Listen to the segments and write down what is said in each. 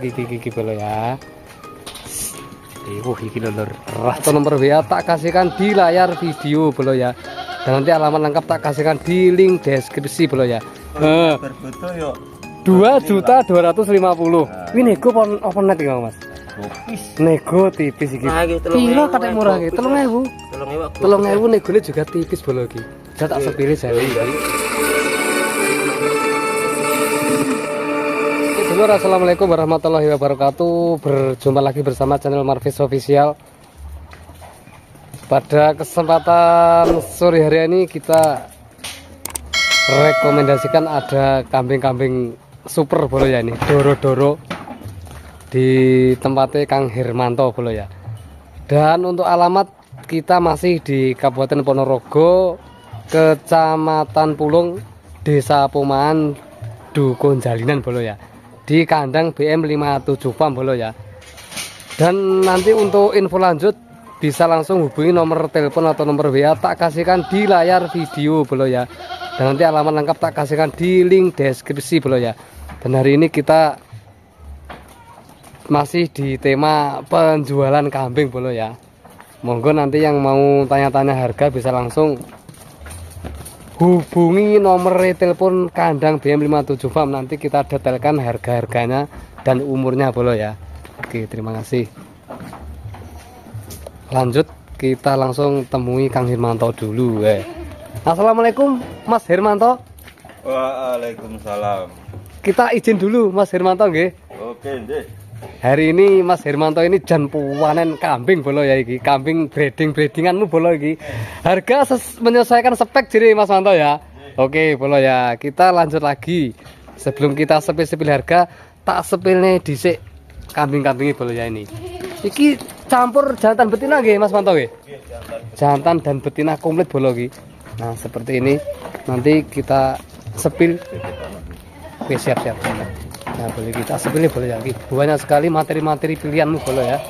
iki bolo ya. Iki lur. Atau nomor WA tak kasihkan di layar video bolo ya. Dan nanti alamat lengkap tak kasihkan di link deskripsi bolo ya. Berfoto yuk. 2.250.000. Ini nego apa net iki Mas? Tipis. Nego tipis iki. Piro katek murah iki? 3.000. 3.000 negone juga tipis bolo iki. Saya tak sepilih jawi iki. Assalamualaikum warahmatullahi wabarakatuh. Berjumpa lagi bersama channel Marvis Official. Pada kesempatan sore hari ini kita rekomendasikan ada kambing-kambing super bolo ya, ini doro-doro di tempatnya Kang Hermanto bolo ya. Dan untuk alamat kita masih di Kabupaten Ponorogo, Kecamatan Pulung, Desa Pomaan, Dukun Jalinan bolo ya, di kandang BM 57 Farm bolo ya. Dan nanti untuk info lanjut bisa langsung hubungi nomor telepon atau nomor WA tak kasihkan di layar video bolo ya. Dan nanti alamat lengkap tak kasihkan di link deskripsi bolo ya. Dan hari ini kita masih di tema penjualan kambing bolo ya. Monggo nanti yang mau tanya-tanya harga bisa langsung hubungi nomor telepon kandang BM 57 Farm. Nanti kita detailkan harga-harganya dan umurnya bolo ya. Oke, terima kasih. Lanjut kita langsung temui Kang Hermanto dulu. Assalamualaikum Mas Hermanto. Waalaikumsalam. Kita izin dulu Mas Hermanto nggih. Oke nggih. Hari ini Mas Hermanto ini jan panen kambing bolo ya iki. Kambing breedinganmu bolo iki. Harga menyesuaikan spek jadi Mas Manto ya. Oke bolo ya. Kita lanjut lagi. Sebelum kita sepil harga, tak sepilnya dhisik kambing-kambingnya bolo ya ini. Iki campur jantan betina nggih Mas Manto nggih? Jantan dan betina komplit bolo iki. Nah, seperti ini. Nanti kita sepil. Oke, siap-siap. Nah, boleh kita sepil boleh ya. Banyak sekali materi-materi pilihanmu bolo ya.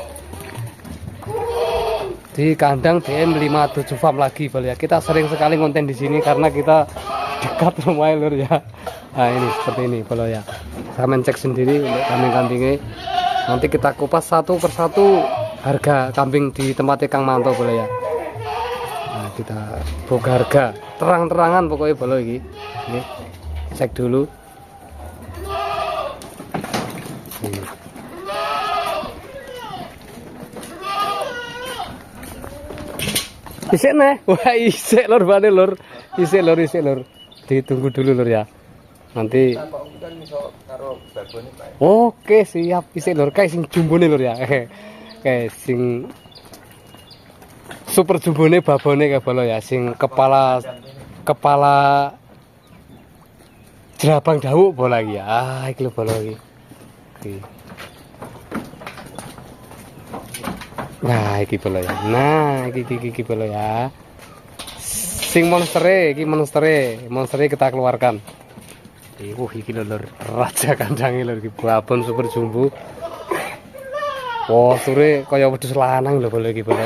Di kandang BM 57 Farm lagi bolo ya. Kita sering sekali konten di sini karena kita dekat rumah lur ya. Nah, ini seperti ini bolo ya. Saya cek sendiri untuk kambing-kambingnya. Nanti kita kupas satu persatu harga kambing di tempatnya Kang Manto boleh ya. Nah, kita buka harga terang-terangan pokoknya bolo ini. Ini cek dulu. Isik nih, wah isik lor bane lor, isik lor. Ditunggu dulu lor ya. Nanti. Oke siap, isik lor, kayak sing jumbone lor ya. Kayak sing super jumbone babone kayak bolo ya, sing kepala jerabang dawuk bola lagi ya. Ah, iki lho bolo iki. Nah, iki bolo ya. Nah, iki bolo ya. Sing monstere kita keluarkan. Iki lho raja kandange lho iki babon super jumbo. Oh, sore kaya wedhus lanang lho bolo iki bolo.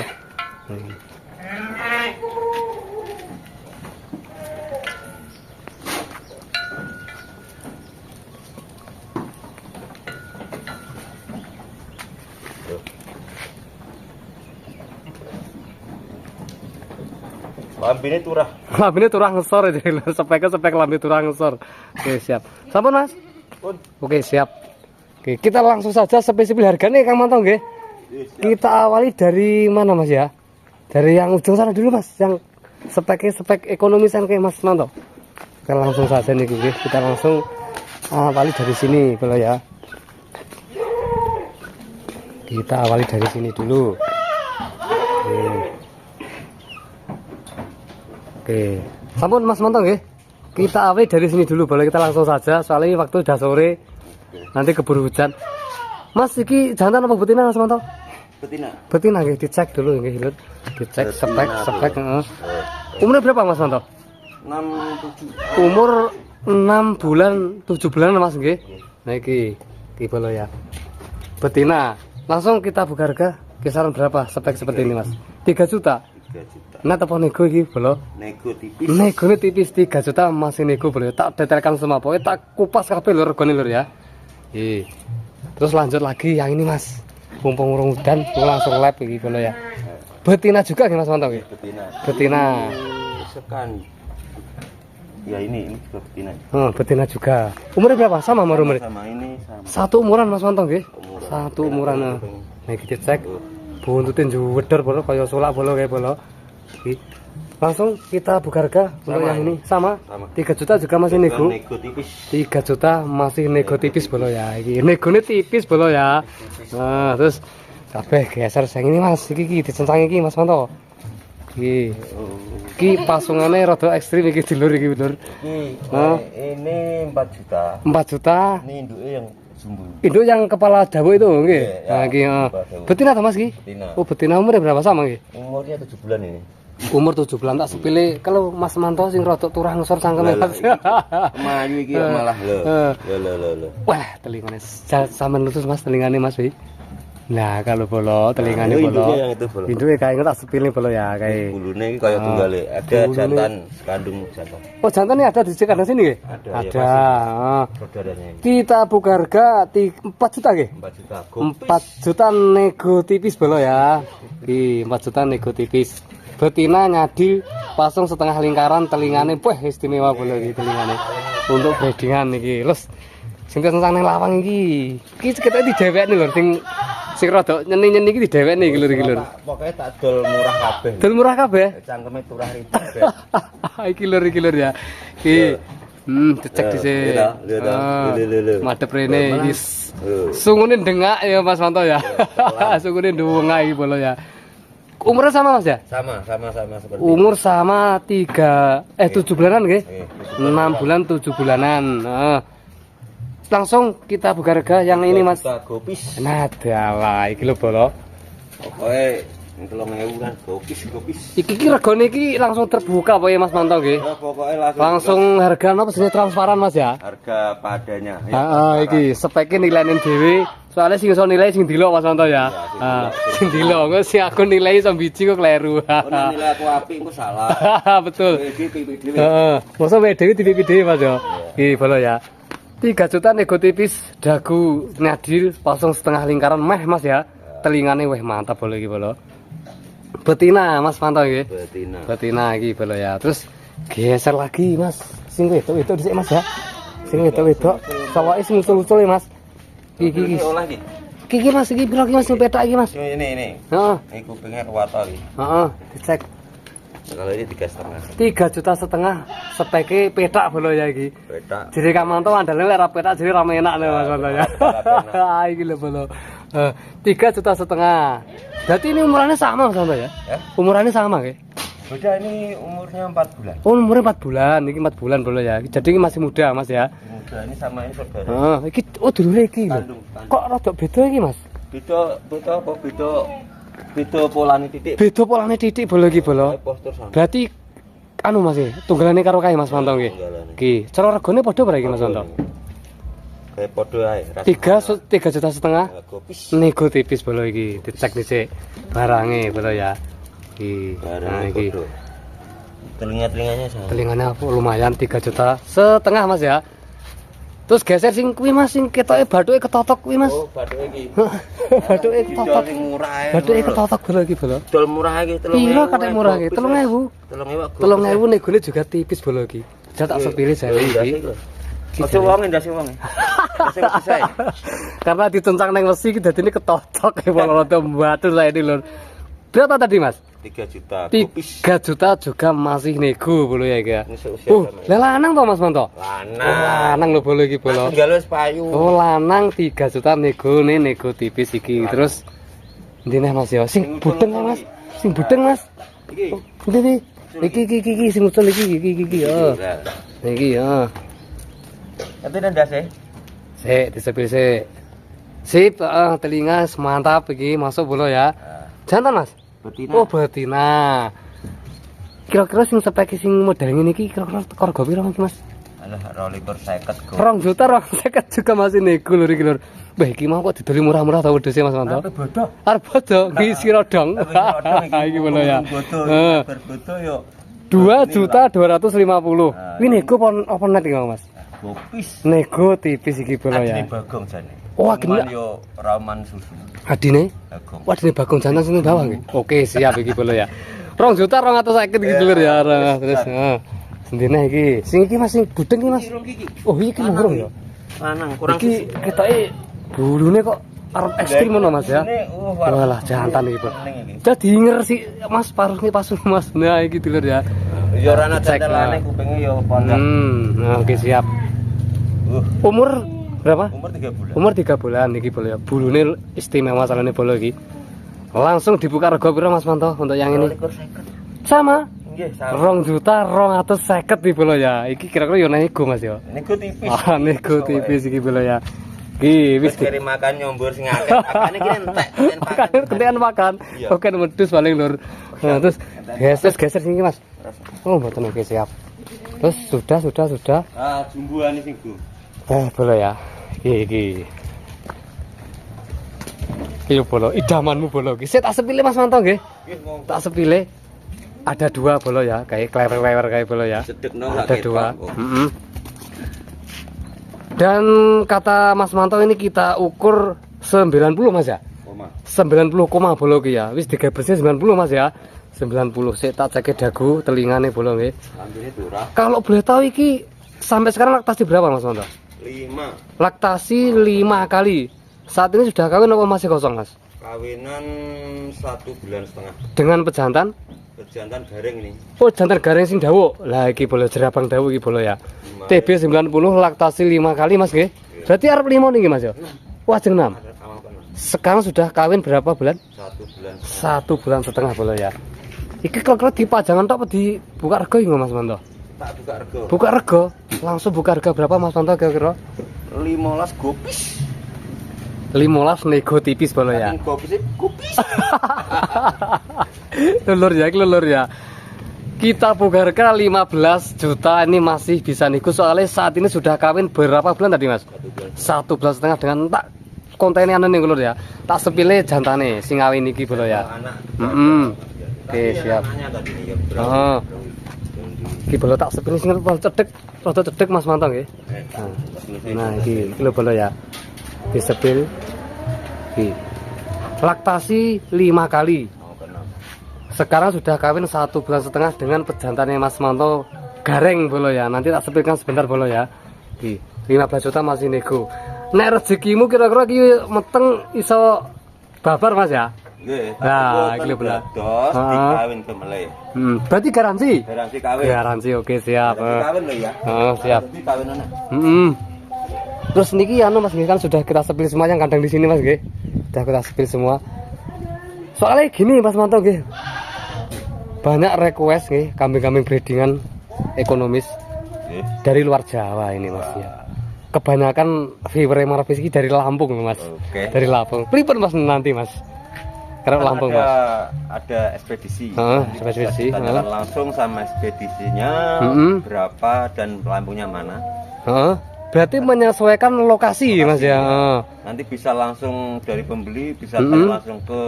Lambene turah ngesor aja lho, spek lambe turah ngesor. Oke, siap. Sampun, Mas? Pun. Oke, siap. Oke, kita langsung saja sepil harganya Kang Manto nggih. Kita awali dari mana Mas ya? Dari yang ujung sana dulu Mas, yang spek ekonomisan kayak Mas Manto. Kita langsung saja nih nggih, kita langsung awali dari sini bolo ya. Kita awali dari sini dulu. Oke, sampun Mas Manto nggih. Kita awali dari sini dulu, boleh kita langsung saja soalnya waktu udah sore. Nanti keburu hujan. Mas iki jantan apa betina Mas Manto? Betina nggih, dicek dulu nggih, Lur. Dicek spek heeh. Umurnya berapa Mas Manto? 6 7. Umur 6 bulan 7 bulan Mas nggih. Nah iki bolo ya. Betina. Langsung kita buka harga kisaran berapa spek seperti ini Mas? 3 juta. 3 juta. Nah, apa nego iki bolo? Nego tipis. Negone tipis 3 juta masih nego bolo. Tak detailkan semua pokoknya tak kupas kabeh lur regane lur ya. Terus lanjut lagi yang ini Mas. Mumpung urung udan langsung lab iki bolo ya. Betina juga nggih Mas Manto nggih. Betina. Betina. Sekan. Ya ini juga betina. Betina juga. Umurnya berapa? Sama umurnya? Sama ini sama. Satu umuran Mas Manto nggih. Umuran. Satu umuran. Nih kita cek. Buntutin juweder bolo kaya sulak bolo kayak bolo. Iki. Langsung kita buka harga untuk yang ini sama. 3 juta juga masih nego. Nego tipis. 3 juta masih nego tipis bolo ya. Iki negone tipis bolo ya. Nah, terus kabeh geser sing ini Mas. Iki dicencang iki Mas Manto. Iki pasungane rada ekstrim iki dulur iki dulur. Ini 4 juta. 4 juta. Ini induknya yang sumbu. Induk yang kepala dawa itu nggih. Iya, Nah, iki betina ta Mas iki? Betina. Oh, betina umurnya berapa sama nggih? Umurnya 7 bulan ini. Umur 7 bulan tak sepilih kalau Mas Manto sing rada turah ngesor sangkeme Mas. Mayu iki malah lho. Lho. Wah, telingane sampean lurus Mas telingane Mas wi. Nah, kalau bolo telingane bolo. Yang itu bolo. Induke kae tak sepilih bolo ya kae. Bulune iki kaya tunggale. Ada jantan kandung jantan. Oh, jantan ini ada di sekitar sini nggih? Ada. Ada. Saudaranya ini. Kita buka harga 4 juta nggih? 4 juta. 4 juta nego tipis bolo ya. Di 4 juta nego tipis. Betina nyadi pasung setengah lingkaran telingane wah istimewa bolo iki telingane. Untuk breedingan iki. Lus sing nang lawang iki. Iki ketok didewekne lho sing rada nyeni-nyeni iki didewekne iki lho iki lho. Pokoke tak dol murah kabeh. Dol murah kabeh. Cangkeme turah ribu. Iki lho ya. Iki dicek dhisik. Madhep rene iki. Sungune dengak ya Mas Manto ya. Sungune dengak iki bolo ya. Umurnya sama Mas ya? Sama seperti. Umur sama 7 bulanan nggih. 6 bulan 7 bulanan. Nah, langsung kita buka harga yang ini Mas. Gopis. Nah, dalah iki lho bolo. Pokoke 3.000 kan gopis. Iki regane iki langsung terbuka apa ya Mas Manto nggih? Ya pokoke Langsung harga napa sing transparan Mas ya? harga padanya. Heeh, iki speknya nilainin dhewe. Soalnya sing iso nilai sing dilok Mas Manto ya. Sing dilok sing aku nilai iso biji kok kleru. Nilai aku apik engko salah. Betul. Iki Heeh, masa wae dhewe tipi dhewe Mas ya. Iki bolo ya. 3 juta nego tipis, dagu nyadil, pasung setengah lingkaran meh Mas ya. Telingane weh mantap bolo iki bolo. Betina Mas Manto nggih. Betina iki bolo ya. Terus geser lagi Mas. Sing wedok dhisik Mas ya. Sing wedok. Sawake sing usul-usul Mas. Iki olah iki. Iki Mas iki piro iki Mas sing petak iki Mas? Ini. Heeh. Ini kupingnya ruwata iki. Heeh, dicek. Kalau ini 3,5. 3 juta setengah speknya petak bolo ya iki. Petak. Jadi Kamanto andalane lek ra petak jadi ra enak lho Mas Manto ya. Iki lho bolo. 3 juta setengah. Berarti ini umurannya sama Mas Manto ya? Umurannya sama nggih? Beda ini umurnya 4 bulan. Oh, umurnya 4 bulan. Iki 4 bulan bolo ya. Jadi ini masih muda Mas ya. Muda ini sama ini saudara. Heeh, iki dulure iki lho. Kandung. Kok rada beda iki Mas? Beda polane titik. Beda polane titik bolo iki bolo. Postur sama. Berarti anu Mas e, tunggalane karo kae Mas Manto nggih. Iki, cara regane padha berapa iki Mas Manto? Kayak podo ae. 3 juta setengah. Gopis. Nego tipis bolo iki, dicek dhisik barange bolo ya. Iki. Nah Barang iki. podo. Telinga-telinganya sama. Telinganya lumayan 3 juta setengah Mas ya. Terus geser sing kuwi Mas sing ketoke bathuke ketotok kuwi Mas. Oh, bathuke iki. Bathuke ketotok. Sing murah ae. Bathuke ketotok bolo iki bolo. Dol murah iki 3.000. Piro katek murah iki? 3.000. 3.000 negone juga tipis bolo iki. Jat tak sepilih jare iki. Ojo wonge ndase wonge. Ndase wis Karena ditencang nang wesi iki dadine ketotok e bolo rada batu saiki lho. Berapa tadi Mas? 3 juta. 3 juta juga masih nego bolo ya iki ya. Ini seusia sama. Lah lanang to Mas Manto? Lanang. Oh, lanang lho bolo iki bolo. Tinggal wis payu. Oh, lanang 3 juta nego tipis iki. Terus ndine Mas ya sing budeng Mas. Sing budeng Mas. Iki. Ndi iki sing usul iki. Oh. Iki ya. Tapi ndase. Sik disepil sik. Sip, telinga mantap iki masuk bolo ya. Jantan Mas? Betina. Oh, betina. Kira-kira sing spek sing model ngene iki kira-kira harga piro Mas? Alah 2.50 kok. 2 juta 250 juga masih nego lho iki lho. Wah, iki mau kok didoli murah-murah ta wedhuse Mas Manto? Tapi bodoh. Arep bodo iki sirodong. Iki ngono ya. Heeh. Berbodo yo 2 juta 250. Kuwi nego apa net iki Mas? Gopis. Nego tipis iki bolo ya. Ajine Bagong jane. Oh, agene yo raman susu. adine. Bagong. Wah, adine Bagong jantan sing bawah nggih. Oke, siap iki bolo ya. 2.250.000 iki dulur ya. Terus heeh. Sendine iki. Sing iki Mas sing budeng iki Mas. Oh, iki lurung ya. Lanang kurang Iki ketoke bulune kok arep ekstrim ngono Mas ya. Walah jantan iki, Bro. Jadi ngersi Mas paruhnya pasung Mas. Nah, iki dulur ya. Ya ora ana Cek, jantelane kupinge yo pondok. Nah, oke siap. Umur berapa? Umur 3 bulan. Umur 3 bulan iki bolo ya. Bulune istimewa salane bolo iki. Langsung dibuka rego piro Mas Manto untuk yang ini? Sama. Nggih, sama. 2.250.000 di bolo ya. Iki kira-kira yo nego Mas ya. Nego tipis. Ah, nego tipis iki bolo ya. Iki wis Wis kiri makan nyombor sing akeh. Makane ki entek. makan kentekan makan. Iya. Oke medus paling lur. Nah, terus geser sini Mas. Oh, mboten oke siap. Terus sudah. Ah, jumbuhane sing Bu. Bolo ya. Iki. Iki bolo, idamanmu bolo iki. Saya tak sepile Mas Manto nggih. Nggih, monggo. Tak sepile. Ada 2 bolo ya, kayak klewer-klewer kayak bolo ya. Sedekno Ada 2. Dan kata Mas Manto ini kita ukur 90 Mas ya. Koma. 90 koma bolo iki ya. Wis digebesnya 90 Mas ya. 90. Sik tak cek dagu telingane bolo nggih. Lambene durah Kalau boleh tahu iki sampai sekarang laktasi berapa Mas Manto? 5. Laktasi 5 kali. Saat ini sudah kawin apa masih kosong Mas? Kawinan 1 bulan setengah. Dengan pejantan? Pejantan garing ini. Oh, jantan garing sing dawu. Lah iki boleh jerabang dawu iki boleh ya. TB 90 laktasi 5 kali Mas nggih. Berarti arep 5 niki Mas ya. Wah, jeng 6. Sekarang sudah kawin berapa bulan? 1 bulan. 1 bulan setengah boleh ya. Iki kira-kira dipajangan tok apa dibuka rego iki Mas Manto? Tak buka rego. Buka rego. Langsung buka rego berapa Mas Manto kira-kira? 15 gopis. 15 nego tipis boleh ya. Gopis kupis. Lulur ya, iki lulur ya. Kita buka harga 15 juta ini masih bisa nego soalnya saat ini sudah kawin berapa bulan tadi Mas? 1 bulan setengah dengan tak kontennya nih lulur ya. Tak sepile jantane sing kawin iki bolo ya. Oke, siap. Heeh. Iki bolo tak sepile sing rada cedek Mas Manto nggih. Nah, iki lho bolo ya. Disepil. Iki. Laktasi 5 kali. Sekarang sudah kawin 1 bulan setengah dengan pejantannya Mas Manto gareng bolo ya. Nanti tak sepilkan sebentar bolo ya. Iki 15 juta masih nego. Nek rezekimu kira-kira iki meteng iso babar Mas ya? Nggih. Nah, iki lho bolo. Dos dikawin ke meleh. Berarti garansi? Garansi kawin. Garansi oke siap. Garansi kawin lho ya. Siap. Jadi kawinane. Terus niki anu Mas nggih kan sudah kita sepil semua yang kandang di sini Mas nggih. Sudah kita sepil semua. Soalnya gini Mas Manto nggih. Banyak request nggih kambing-kambing breedingan ekonomis dari luar Jawa ini Mas ya. Kebanyakan viewer Marvis iki dari Lampung loh Mas. Oke. Dari Lampung. Pripun Mas nanti Mas? Karena Lampung Mas. Ada ekspedisi. Ekspedisi. Tanyakan langsung sama ekspedisinya berapa dan pelampungnya mana. Berarti menyesuaikan lokasi Mas ya. Nanti bisa langsung dari pembeli bisa langsung ke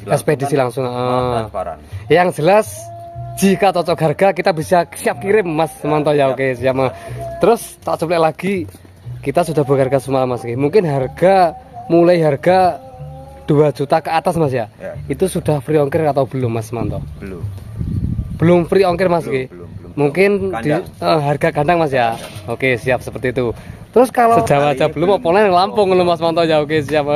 ekspedisi langsung. Transparan. Yang jelas jika cocok harga kita bisa siap kirim Mas Manto ya. Oke siap. Terus tak coba lagi kita sudah buka harga semua Mas. Mungkin harga mulai harga 2 juta ke atas Mas ya. Itu sudah free ongkir atau belum Mas Manto? Belum free ongkir Mas belum. Mungkin di, harga kandang Mas ya. Oke siap seperti itu. Terus kalau Sejawa aja belum mau polen Lampung loh Mas Manto ya. Oke siap.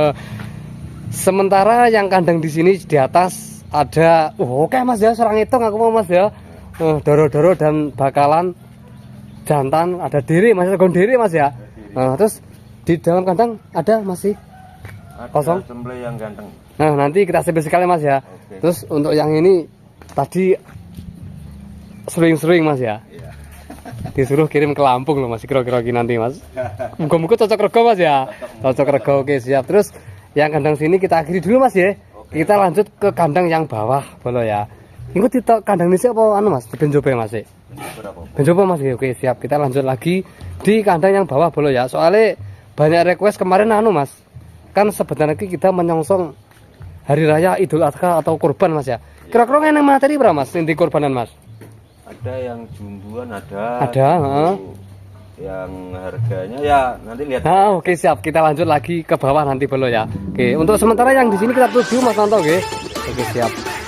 Sementara yang kandang di sini di atas ada oke Mas ya, serang hitung aku mau Mas ya. Doro-doro dan bakalan jantan, ada diri Mas, diri Mas ya. Terus di dalam kandang ada masih kosong sembelih yang ganteng. Nah nanti kita sebut sekali Mas ya. Terus untuk yang ini tadi sering-sering Mas ya. Disuruh kirim ke Lampung loh Mas, kira-kira nanti Mas. Muka-muka cocok rego Mas ya. Cocok rego oke siap. Terus yang kandang sini kita akhiri dulu Mas ya. Kita lanjut ke kandang yang bawah bolo ya. Ini kandang ini apa anu Mas? Benjope Mas. Benjope Mas. Oke siap. Kita lanjut lagi di kandang yang bawah bolo ya. Soalnya banyak request kemarin anu Mas. Kan sebenarnya kita menyongsong hari raya Idul Adha atau kurban Mas ya. Kira-kira yang materi berapa Mas inti kurbanan Mas? Ada yang jumbuan ada. Yang harganya ya nanti lihat. Oke, siap, kita lanjut lagi ke bawah nanti bolo ya. Oke, untuk sementara yang di sini kita tuju Mas Tanto, oke. Oke, siap.